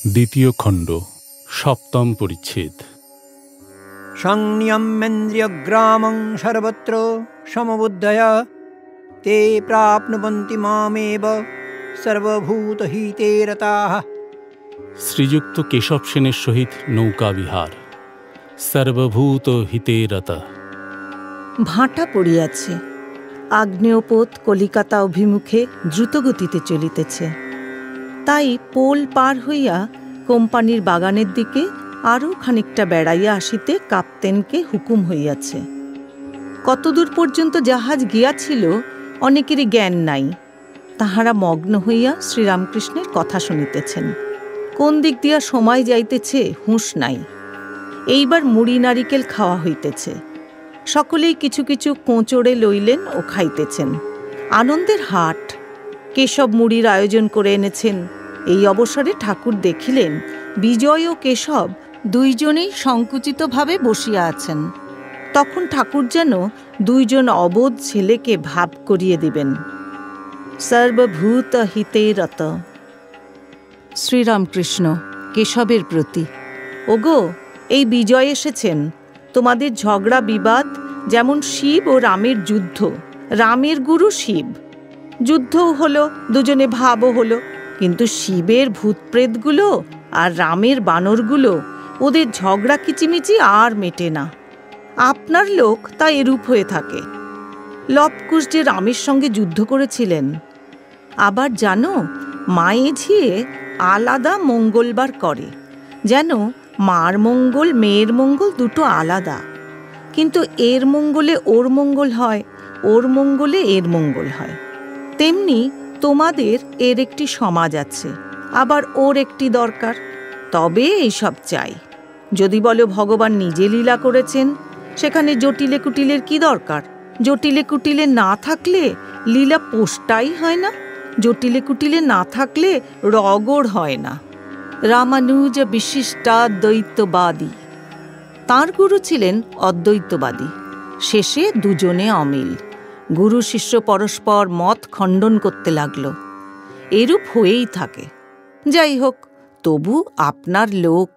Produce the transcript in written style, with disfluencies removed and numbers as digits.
দ্বিতীয় খণ্ড, সপ্তম পরিচ্ছেদ। সংনিয়ম্যেন্দ্রিয়গ্রামং সর্বত্র সমবুদ্ধয় তে প্রাপ্নুবন্তি মামেব সর্বভূতহিতে রতাঃ। শ্রীযুক্ত কেশব সেনের সহিত নৌকা বিহার। সর্বভূত হিতে রতঃ। ভাঁটা পড়িয়াছে। আগ্নেয়পোত কলিকাতা অভিমুখে দ্রুতগতিতে চলিতেছে। তাই পোল পার হইয়া কোম্পানির বাগানের দিকে আরও খানিকটা বেড়াইয়া আসিতে কাপ্তেনকে হুকুম হইয়াছে। কতদূর পর্যন্ত জাহাজ গিয়াছিল অনেকেরই জ্ঞান নাই। তাহারা মগ্ন হইয়া শ্রীরামকৃষ্ণের কথা শুনিতেছেন। কোন দিক দিয়া সময় যাইতেছে হুঁশ নাই। এইবার মুড়ি নারিকেল খাওয়া হইতেছে। সকলেই কিছু কিছু কোঁচড়ে লইলেন ও খাইতেছেন। আনন্দের হাট। কেশব মুড়ির আয়োজন করে এনেছেন। এই অবসরে ঠাকুর দেখিলেন বিজয় ও কেশব দুইজনেই সংকুচিতভাবে বসিয়া আছেন। তখন ঠাকুর যেন দুইজন অবোধ ছেলেকে ভাব করিয়ে দিবেন। সর্বভূত হিতে রত। শ্রীরামকৃষ্ণ কেশবের প্রতি, ওগো, এই বিজয় এসেছেন। তোমাদের ঝগড়া বিবাদ যেমন শিব ও রামের যুদ্ধ। রামের গুরু শিব। যুদ্ধও হলো, দুজনে ভাবও হলো, কিন্তু শিবের ভূতপ্রেতগুলো আর রামের বানরগুলো, ওদের ঝগড়া কিচিমিচি আর মেটে না। আপনার লোক তা এরূপ হয়ে থাকে। লবকুশ যে রামের সঙ্গে যুদ্ধ করেছিলেন। আবার জানো, মায়ে ঝিয়ে আলাদা মঙ্গলবার করে, যেন মার মঙ্গল মেয়ের মঙ্গল দুটো আলাদা। কিন্তু এর মঙ্গলে ওর মঙ্গল হয়, ওর মঙ্গলে এর মঙ্গল হয়। তেমনি তোমাদের এর একটি সমাজ আছে, আবার ওর একটি দরকার। তবে এইসব চাই। যদি বলো ভগবান নিজে লীলা করেছেন, সেখানে জটিলে কুটিলের কি দরকার? জটিলে কুটিলে না থাকলে লীলা পোষ্টাই হয় না। জটিলে কুটিলে না থাকলে রগড় হয় না। রামানুজ বিশিষ্টাদ্বৈতবাদী। তাঁর গুরু ছিলেন অদ্বৈতবাদী। শেষে দুজনে অমিল। গুরু শিষ্য পরস্পর মত খণ্ডন করতে লাগল। এরূপ হয়েই থাকে। যাই হোক, তবু আপনার লোক